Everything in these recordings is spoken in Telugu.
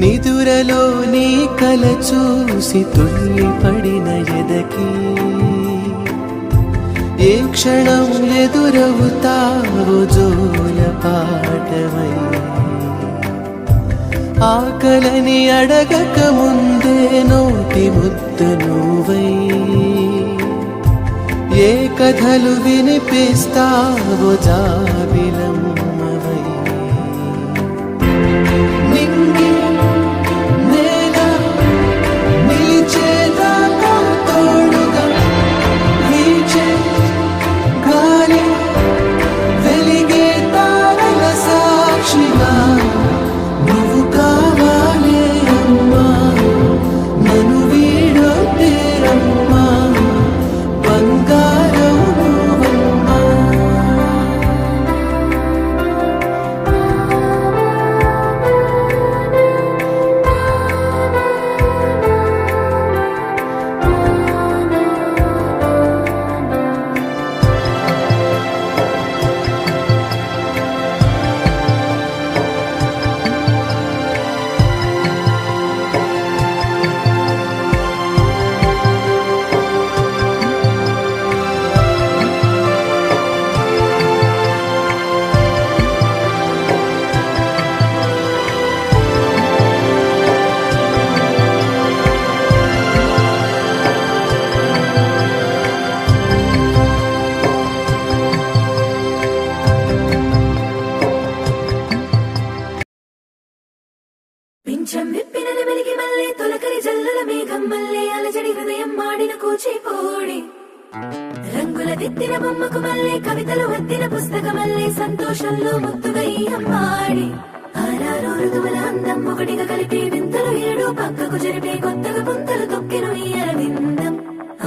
నిదురలో నీ కల చూసి తుల్లి పడిన ఎదకి ఏ క్షణం ఎదురవుతావో జోల పాటవై ఆకలని అడగక ముందే నోటి ముద్ద నువ్వై ఏ కథలు వినిపిస్తావో జాబిలమ్మవై నింగి నేల నిలిచేదాకా తోడుగా వీచే గాలి వెలిగే తారల సాక్షిగా నువ్వు కావాలే అమ్మా నన్ను వీడొద్దే అమ్మా బంగారం నువ్వమ్మా. పింఛం విప్పిన వెలిగి మల్లే తొలకరి జల్లుల మేఘం మల్లే అలజడి హృదయం మాడిన కూచిపోడి రంగుల దిద్దిన బొమ్మకు మల్లే కవితలు వద్దిన పుస్తక మల్లే సంతోషంలో ముద్దుగా ఈ అమ్మాడి ఆరారు ఋతువుల అందం ఒకటిగా కలిపి వింతలు ఏడు పక్కకు జరిపే కొత్తగా పుంతలు తొక్కెను ఈ అరవిందం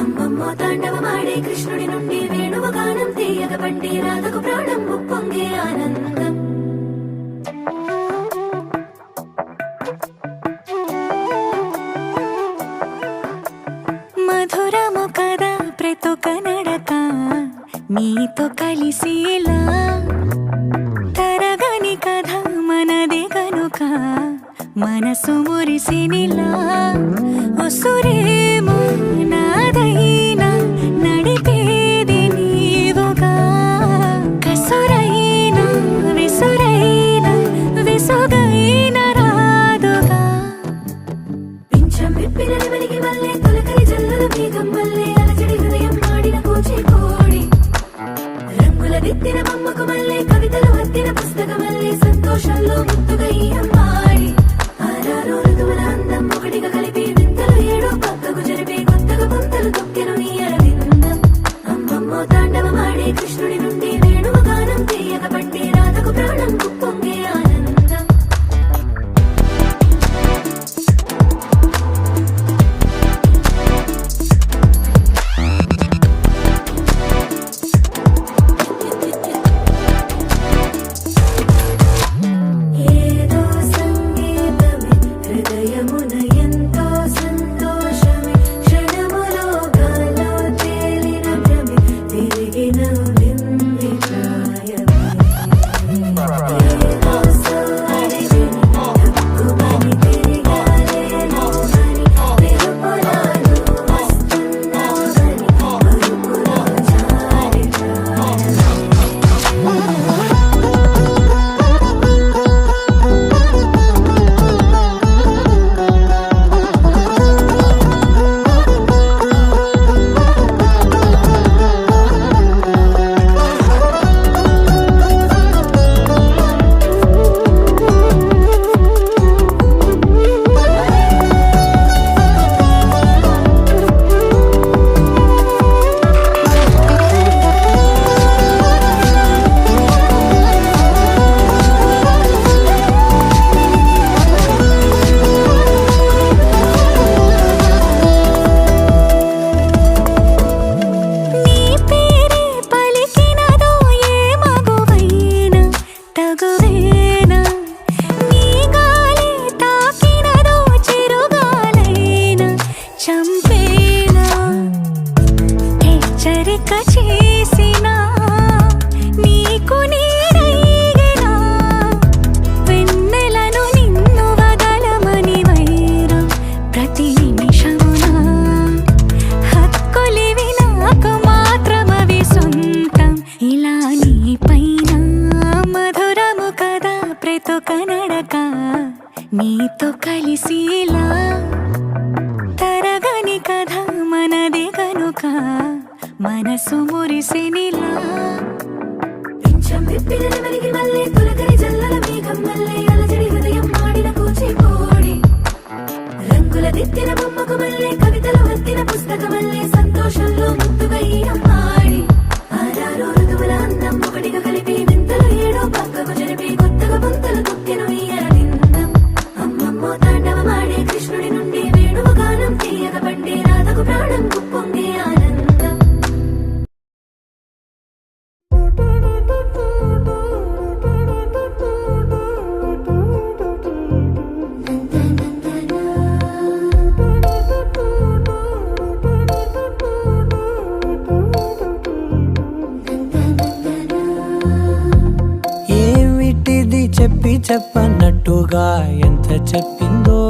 అమ్మమ్మో తాండవమాడే కృష్ణుడి నుండి వేణువ గానం తీయగ పండి రాధకు ప్రాణం ఉప్పొంగే ఆనందం మధురము కదా ప్రతొక నడక నీతో కలిసేలా తరగని కథ మనదే కనుక మనసు మురిసినిలా ఒసురేమో నాదైనా నడిపేది నీవుగా కసురైనా విసురైనా విసుగైన రాదుగా పింఛం విప్పిన వెలిగి మల్లే తొలకరి జల్లుల మేఘం మల్లే అలజడి హృదయం మాడిన కూచిపోడి రంగుల దిద్దిన బొమ్మకు మల్లే కవితలు వద్దిన పుస్తక మల్లే సంతోషంలో ముద్దుగా ఈ అమ్మాడి ఆరారు ఋతువుల అందం ఒకటిగా కలిపి వింతలు ఏడు పక్కకు జరిపే కొత్తగా పుంతలు తొక్కెను ఈ అరవిందం అమ్మమ్మో తాండవమాడే కృష్ణుడి నుండి వేణువ గానం తీయగ పండి రాధకు ప్రాణం ఉప్పొంగే ఆనందం ఏదో సంగీతమే హృదయమున ఎంతో సంతోషమే క్షణములో గాలో తేలిన భ్రమే తిరిగిన వింది ప్రాయమే ఏదో సోయని హక్కుమని తిరిగాలేను అని వెలుపులాను వస్తున్నావని మరుపులో జారి ప్రాయమే నీ పేరే పలికినదో ఏ మగువైనా తగువేనా నీ గాలి తాకినదో చిరుగాలైనా చంపేనా హెచ్చరిక చేసినా నీకు నీడైనా వెన్నెలను నిన్ను వదలమని నీతో కలిసిలా తరగని కథ మనది కనుక మనసు మురిసినిలా పింఛం విప్పిన నెమలికి మల్లె తొలకరి జల్లల మేఘం మల్లె అలజడి హృదయం మాడిన కూచిపూడి రంగుల దిద్దిన బొమ్మకు మల్లె కవితలు వత్తిన పుస్తక మల్లె సంతోషంలో ముద్దుగా ఈ అమ్మాడి ఆరారు ఋతువుల అందం ఒకటిగా కలిపి వింతలు ఏడో పక్కకు జరిపి కొత్తగా పొంతలు తొక్కెను ఈ అరవిందం అమ్మమ్మో తాండవమాడే కృష్ణుడి నుండి వేణువు గానం తీయగ పండే రాధకు ప్రాణం కుప్పొంగే ఆనందం ఏమిటిది చెప్పి చెప్పన్నట్టుగా ఎంత చెప్పిందో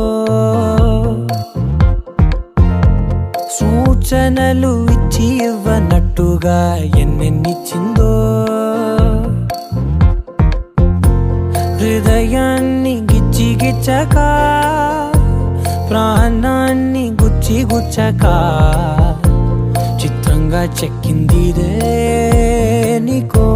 సూచనలు ఇచ్చి ఇవ్వనట్టుగా ఎన్నెన్నిచ్చిందో హృదయాన్ని గిచ్చి గిచ్చక ప్రాణాన్ని గుచ్చి గుచ్చక చిత్రంగా చెక్కిందిరే నీకో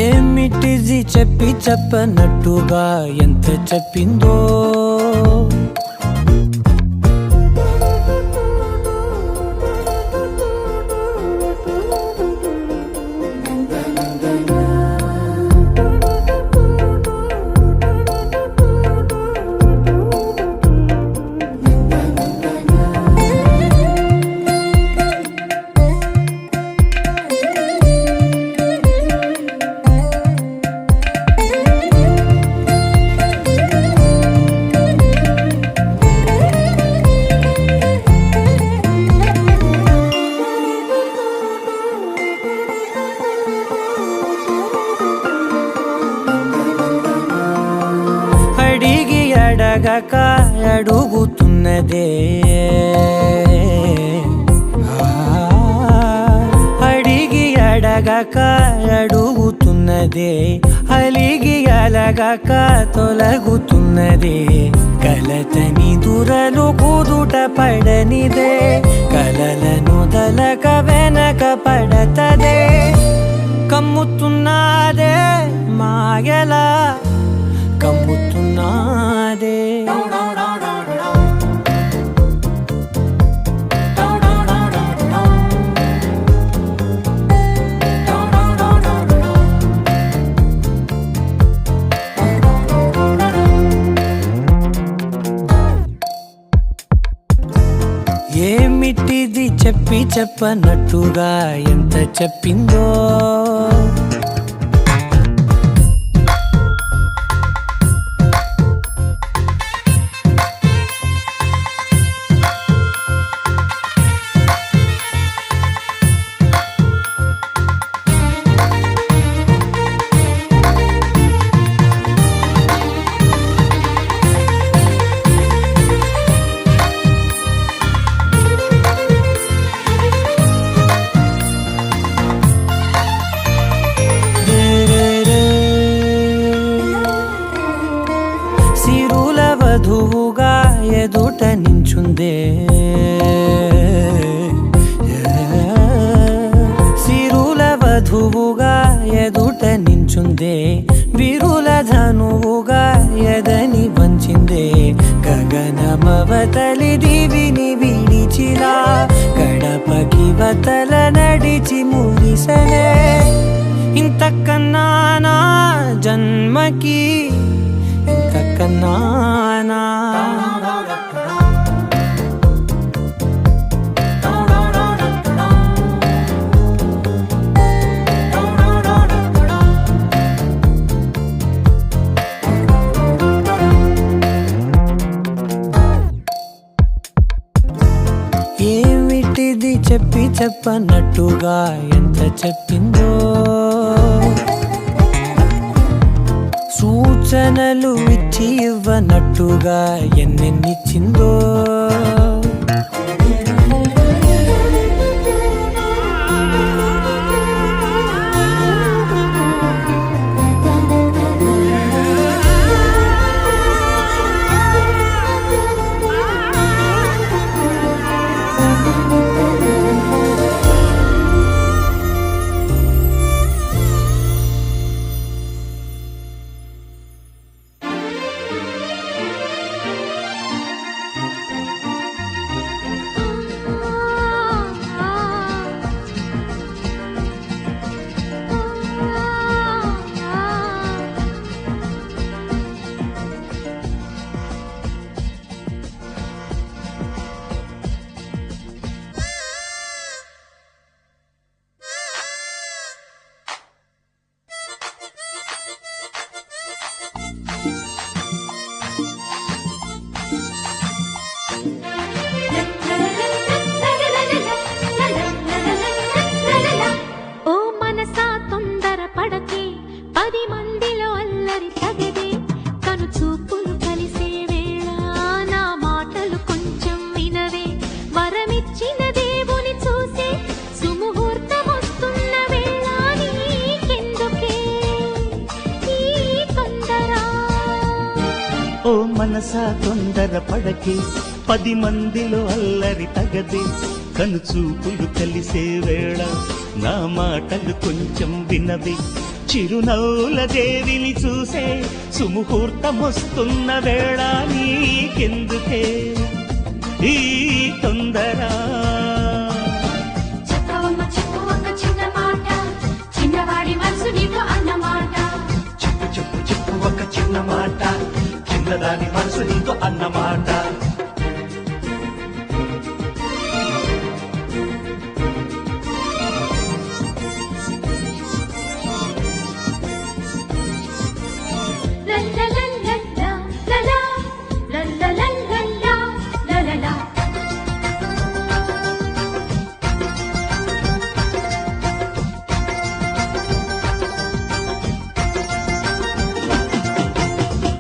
ఏమిటిది చెప్పి చెప్పనట్టుగా ఎంత చెప్పిందో అడిగి అడగక అడుగుతున్నదే అడిగి అడగక అడుగుతున్నదే అలిగి అలగక తొలగుతున్నదే కలతని దురలు కుదుట పడనిదే కలలను దలక వెనక పడతదే కమ్ముతున్నదే మాయలా కమ్ముతున్నదే ఏమిటిది చెప్పి చెప్పనట్టుగా ఎంత చెప్పిందో వధువుగా ఎదుట నించుందే సిరుల వధువుగా ఎదుట నించుందే విరుల ధనువుగా ఎదని వంచిందే గగనమవతలి దివిని విడిచిలా గడపకి వతల నడిచి మురిసనే ఇంతకన్నా నా జన్మకి ఇంతకన్నా ఏమిటిది చెప్పి చెప్పనట్టుగా ఎంత చెప్పిందో సూచనలు ఇచ్చి ఇవ్వనట్టుగా ఎన్నెన్నిచ్చిందో. ఓ మనసా తొందర పడకే, 10 మందిలో అల్లరి తగదే, కను చూపులు కలిసే వేళ నా మాటలు కొంచెం వినవే, వరమిచ్చిన దేవుని చూసే సుముహూర్తం వస్తున్న వేళ నీకెందుకే ఈ తొందర. ఓ మనసా తొందర పడకే, 10 మందిలో అల్లరి తగదే, కనుచూపులు కలిసే వేళ నా మాటలు కొంచెం వినవి, చిరునవ్వుల దేవిని చూసే సుముహూర్తం వస్తున్న వేళ నీకెందుకే ఈ తొందర. చెప్పవమ్మ చెప్పు ఒక చిన్న మాట, చిన్నవాడి మనసు నీతో అన్నమాట. చెప్పు చెప్పు చెప్పు ఒక చిన్న మాట, చిన్నదాని మనసు నీతో అన్నమాట. లల్లలల్లల్లా, లలా, లల్లలల్లల్లా, లలలా.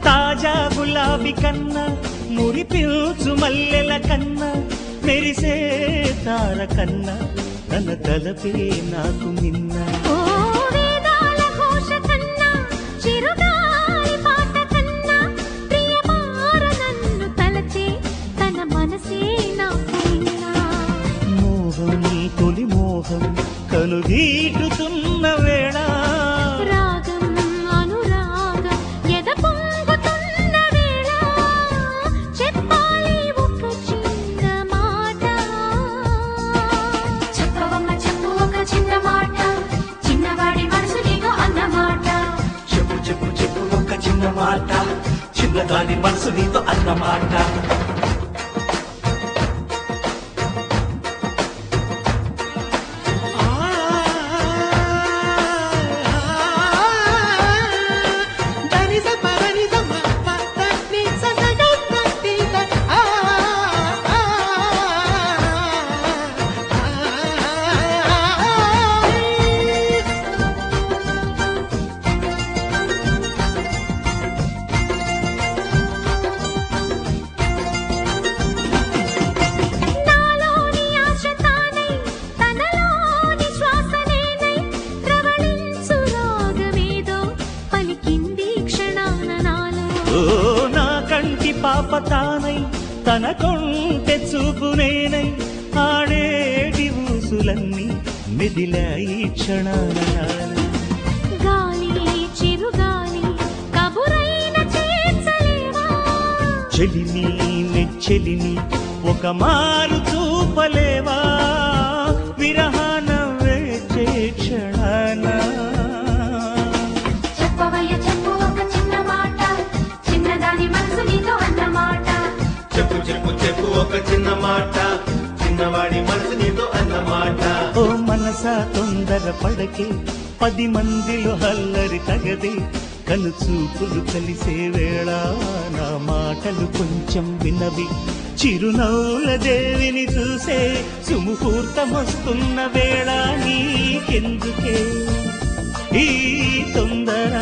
తాజా గులాబీ కన్నా, మురిపిల్చు మల్లెల కన్నా, మెరిసే తార కన్నా, తన తలపే నాకు నిన్న. ఓ వేదాల ఘోష కన్నా, చిరుగాలి పాట కన్నా, ప్రియమార నన్ను తలచే తన మనసే నాకు నిన్నా. మోహం తొలి మోహం కనుగీటుతున్న వేళ, రాగం అనురాగం ఎద పొంగుతున్న వేళ, చెప్పాలి ఒక చిన్న మాట. చెప్పవమ్మ చెప్పు ఒక చిన్న మాట, చిన్నవాడి మనసు నీతో అన్నమాట. చెప్పు చెప్పు చెప్పు ఒక చిన్న మాట, చిన్నదాని మనసు నీతో అన్నమాట. నాలోని ఆశ తానై, తనలోని శ్వాస నేనై, ప్రవళించు రాగమేదో పలికింది క్షణాన నాలో. ఓ నా కంటి పాప తానై, తన కొంటె చూపు నేనై, ఆడేటి ఊసులన్నీ మెదిలాయి క్షణాన. గాలి చిరుగాలి కబురైన చేర్చలేవా, చెలిని నెచ్చెలిని ఒక మారు చూపలేవా, విరహాన వేచే క్షణాన. చెప్పవయ్య చెప్పు ఒక చిన్న మాట, చిన్నదాని మనసు నీతో అన్నమాట. చెప్పు చెప్పు చెప్పు ఒక చిన్న మాట, చిన్నవాడి మనసు నీతో అన్నమాట. ఓ మనసా తొందర పడకే, 10 మందిలో అల్లరి తగదే, కనుచూపులు కలిసే వేళ నా మాటలు కొంచెం వినవి, చిరునవ్వుల దేవిని చూసే సుముహూర్తమొస్తున్న వేళ నీకెందుకే ఈ తొందర.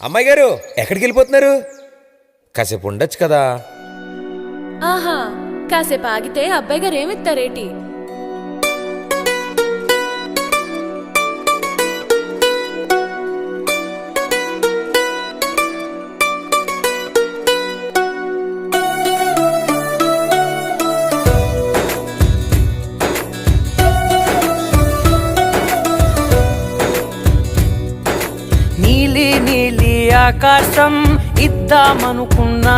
అమ్మాయి గారు ఎక్కడికి వెళ్ళిపోతున్నారు? కాసేపు ఉండొచ్చు కదా. ఆహా, కాసేపు ఆగితే అబ్బాయి గారు ఏమిస్తారేటి? నీలి నీలి ఆకాశం ఇద్దామనుకున్నా,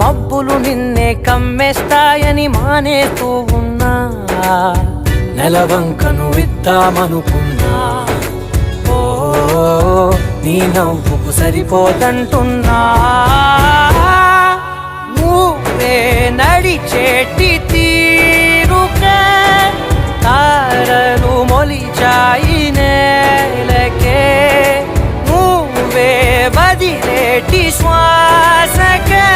మబ్బులు నిన్నే కమ్మేస్తాయని మానేస్తూ ఉన్నా. నెలవంకను ఇద్దామనుకున్నా, ఓ నీ నవ్వుకు సరిపోదంటున్నా. నువ్వే నడిచేటి తీరుకే తారలు మొలిచాయి నేలకే. నువ్వే వదిలేటి శ్వాసకే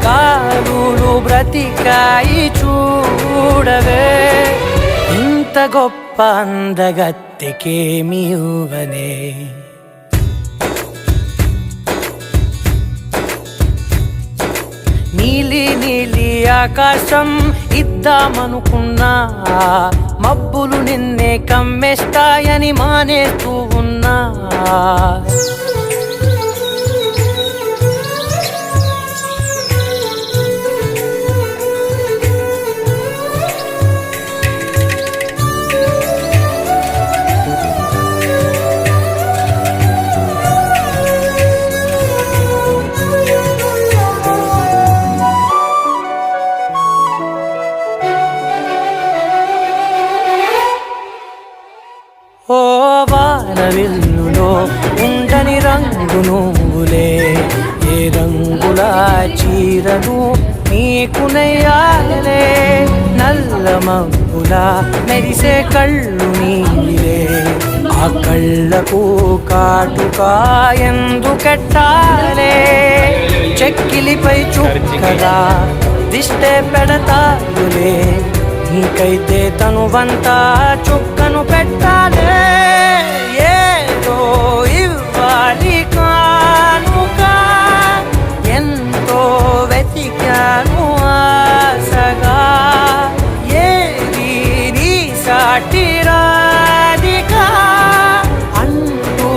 కారులు బ్రతికాయి చూడవే. ఇంత గొప్ప అందగత్తెకేమి ఇవ్వనే. నీలి నీలి ఆకాశం ఇద్దామనుకున్నా, మబ్బులు నిన్నే కమ్మేస్తాయని మానేస్తూ ఉన్నా. ఓ వానవిల్లులో ఉండని రంగు నువ్వులే, ఏ రంగుల చీరను నీకు నెయ్యాలే. నల్ల మబ్బులా మెరిసే కళ్ళు నీలే, ఆ కళ్ళకు కాటుకా ఎందుకెట్టాలే. చెక్కిలిపై చుక్కగా దిష్టే పెడతాయులే, నీకైతే తనువంతా చుక్కను పెట్టాలే. ఏదో ఇవ్వాలి కానుక, ఎంతో వెతికాను ఆశగా. ఏది నీ సాటి రాధికా అంటూ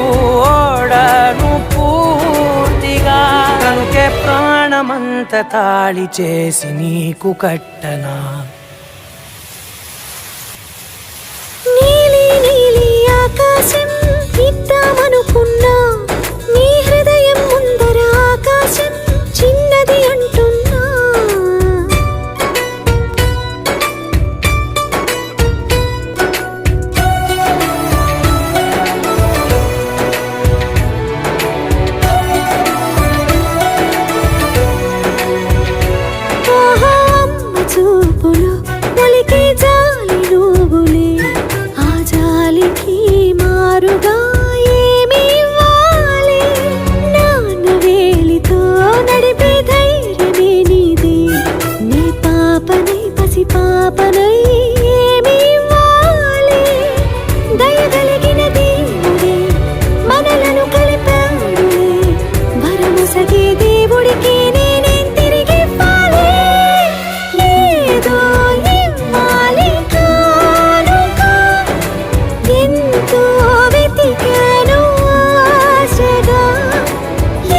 ఓడను పూర్తిగా. కనుకే ప్రాణమంత తాళి చేసి నీకు కట్టనా. నీలి నీలి ఆకాశం ఇద్దామనుకున్నా, నీ హృదయం ముందర ఆకాశం చిన్నది అంటున్నా. ఓహో అమ్మ చూపులు ఒలికే జాలి నువ్వులే, ఆ జాలికి మారుగా ఏమి ఇవ్వాలి. నాన్న వేలితో నడిపే ధైర్యమే నీదే, నీ పాపనై పసి పాపనై ఏమి ఇవ్వాలి. దయగలిగిన దేవుడే మనలను కలిపాడులే, వరముసగే దేవుడికి నేనేం తిరిగివ్వాలి. ఏదో ఇవ్వాలి కానుక, ఎంతో వెతికాను ఆశగా.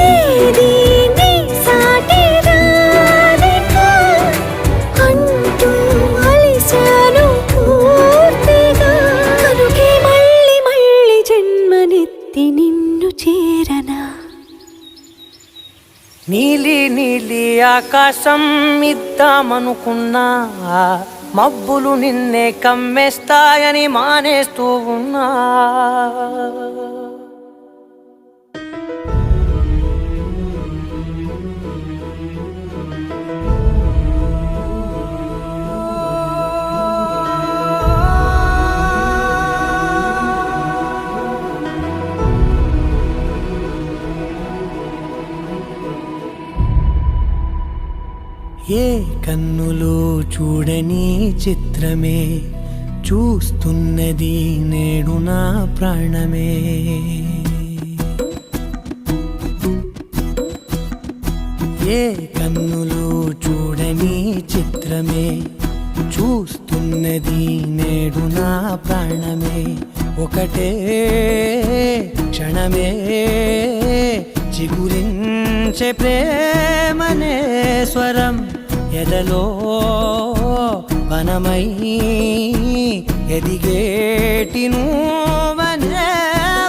ఏది నీ సాటి రాధిక అంటూ అలిశాను పూర్తిగా. కనుకే మళ్ళీ మళ్ళీ జన్మనెత్తి నిన్ను చేరనా. నీలి నీలి ఆకాశం ఇద్దామనుకున్నా, మబ్బులు నిన్నే కమ్మేస్తాయని మానేస్తూ ఉన్నా. ఏ కన్నులు చూడని చిత్రమే చూస్తున్నది నేడు నా ప్రాణమే. ఏ కన్నులు చూడని చిత్రమే చూస్తున్నది నేడు నా ప్రాణమే. ఒకటే క్షణమే చిగురించే ప్రేమనే స్వరం ఎదలో వనమై ఎదిగేటి నువ్వనే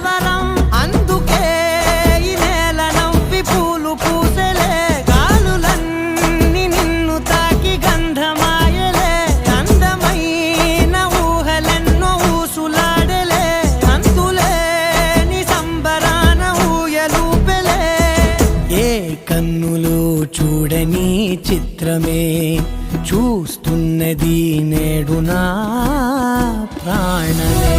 వరం. అందుకే ఈ నేల నవ్వి పూలు పూసలే గాలులన్నీ నిన్ను తాకి గంధమాయలే. అందమైన ఊహలెన్నో ఊసులాడలే అంతులేని సంబరాన ఊయలూపెలే. ఏ కన్నులు చూడని చిత్రమే చూస్తున్నది నేడు నా ప్రాణమే.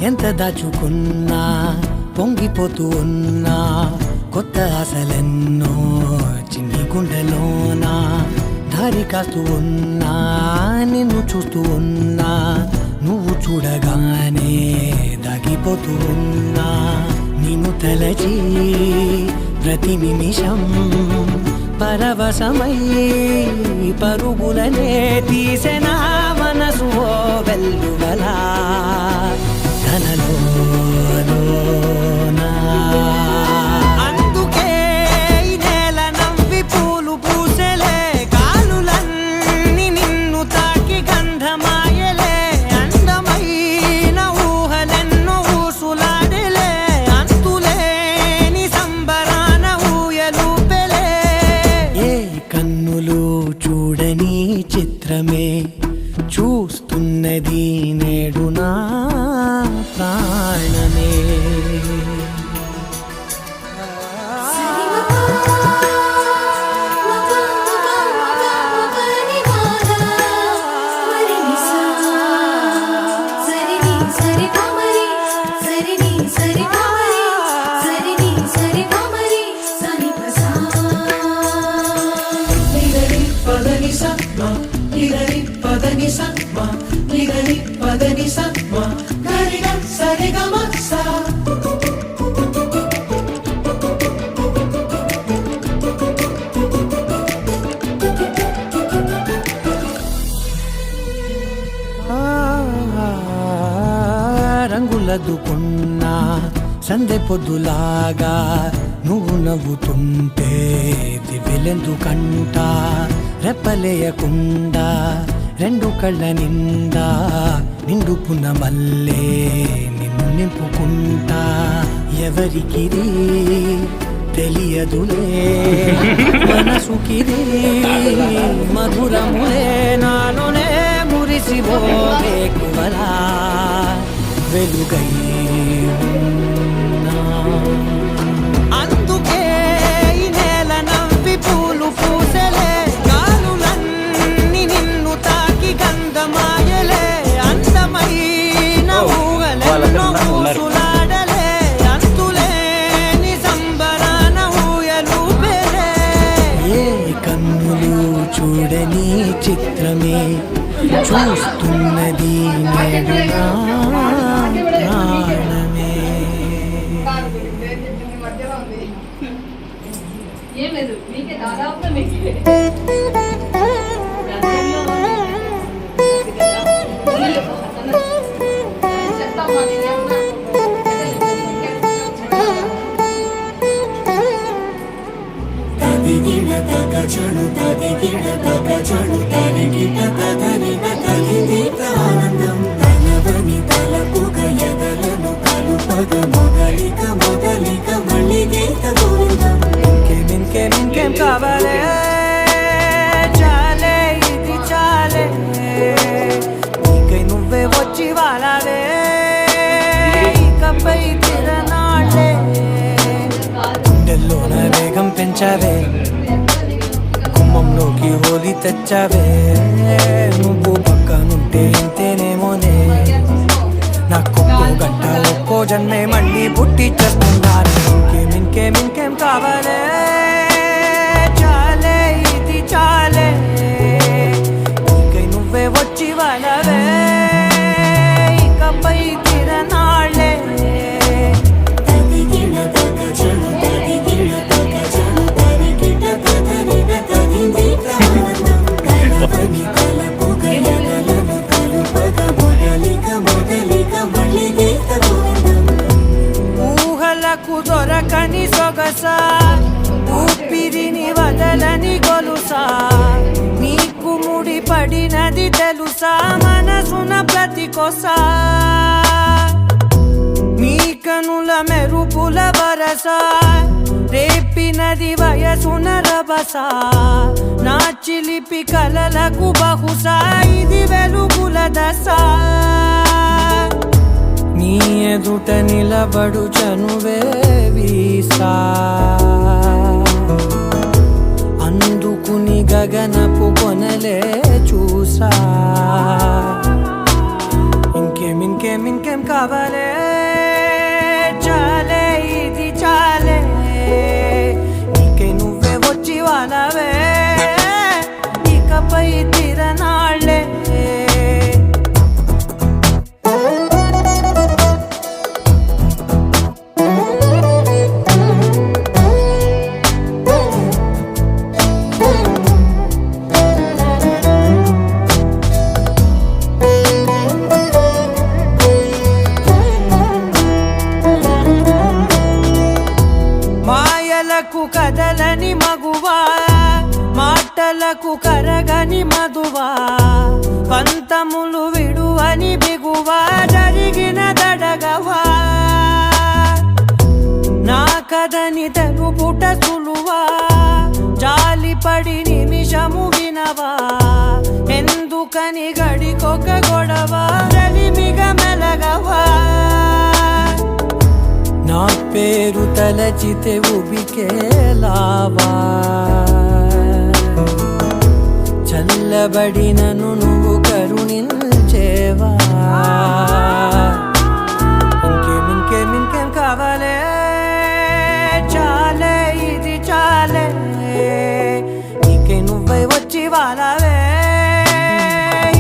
ఎంత దాచుకున్నా పొంగిపోతూ ఉన్నా కొత్త ఆశలెన్నో చిన్ని గుండెలోనా దారి కాస్తూ ఉన్నా నిన్ను చూస్తూ ఉన్నా నువ్వు చూడగానే దాగిపోతూ ఉన్నా. నిన్ను తలచి ప్రతి నిమిషం పరవశమై పరుగులనే తీసెనా మనసు ఓ వెల్లువలా తనలోనా. అందుకే ఈ నేల నవ్వి పూలు పూసలే గాలులన్నీ నిన్ను తాకి గంధమాయలే. అందమైన ఊహలెన్నో ఊసులాడలే అంతులేని సంబరాన ఊయలూపెలే. ఏ కన్నులు చూడని చిత్రమే చూస్తున్నది నేడు నా ప్రాణమే. రంగులదుకున్నా సందె పొద్దులాగా నువ్వు నవ్వుతుంటే దివ్వెలెందుకంట. రెప్పలేయకుండా రెండు కళ్ళ నిండా నిండుకున్న మల్లే నిన్ను నింపుకుంటా. ఎవరికిది తెలియదులే మనసుకిది మధురములే నాలోనే మురిసిపోవే కువలా వెలుగై ఉన్నా. అందుకే ఈ నేల నవ్వి పూలు పూసలే గాలులన్నీ నిన్ను తాకి గంధమాయలే. అందమైన ఊహలెన్నో ఊసులాడలే అంతులేని సంబరాన ఊయలూపెలే. ఏ కన్నులు చూడని చిత్రమే చూస్తున్నది నేడు నా ప్రాణమే. ఏం లేదు మీకే దాదాపు మీకే చణు తది గిడ తగ చణు తరి గిట తదరిన తదిదీత ఆనందం తలవని తలపుగ ఎదలను కలుపగ మొదలిక మొదలిక మళ్ళీ గీత గోవిందం. ఇంకేం కావాలే పెంచావే గుమ్మంలోకి హోలీ తెచ్చావే నువ్వు పక్కనుంటే ఇంతేనేమోనే నాకొక్కో గంట ఒక్కో జన్మే మళ్ళీ పుట్టి చేస్తున్నాను ఇంకేం కావాలే చాలే ఇది చాలే ఇంకై నువ్వే వచ్చి వాళ్ళవే ఇకపై తిరనాళ్ళే ఊహలకు దొరకని సొగసా ఊపిరిని వదలని గొలుసా నీకు ముడి పడినది తెలుసా మనసున ప్రతి కొసా నీ కనుల మెరుపుల వరస రేపినది వయసున రభస నా చిలిపి కలలకు బహుశా ఇది వెలుగుల దశ నీ ఎదుట నిలబడు చనువే వీసా అందుకుని గగనపు కొనలే చూసా ఇంకేం కావాలే చాలే ఇది చాలే నీకే నువ్వే వచ్చి వాళ్ళవే ఇకపై తిరనాళ్ళే మాయలకు కదలని మగువా మాటలకు కరగని మధువా పంతములు విడువని బిగువా జరిగిన దడగవా నా కదని తెలుపుట సులువా జాలిపడి నిమిషము వినవా ఎందుకని గడికొక గొడవ రలిమిగ మెలగవా నా పేరు తలచితే ఉబికేలావా చల్లబడినను నువ్వు కరుణించేవా ఇంకేం కావాలే చాలే ఇది చాలే నీకే నువ్వై వచ్చి వాళ్ళవే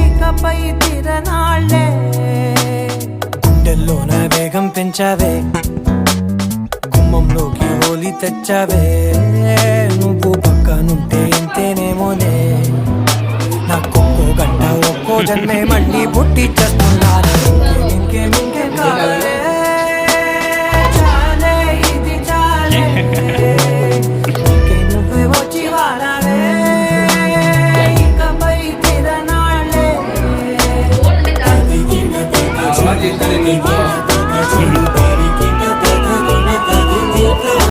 ఇకపై తిరనాళ్ళే గుండెల్లోన వేగం పెంచావే గుమ్మంలోకి హోలీ తెచ్చావే నువ్వు పక్కనుంటే ఇంతేనేమోనే నాకొక్కో గంట ఒక్కో జన్మే మళ్ళీ పుట్టి చేస్తున్నాను ఇంకేం కావాలి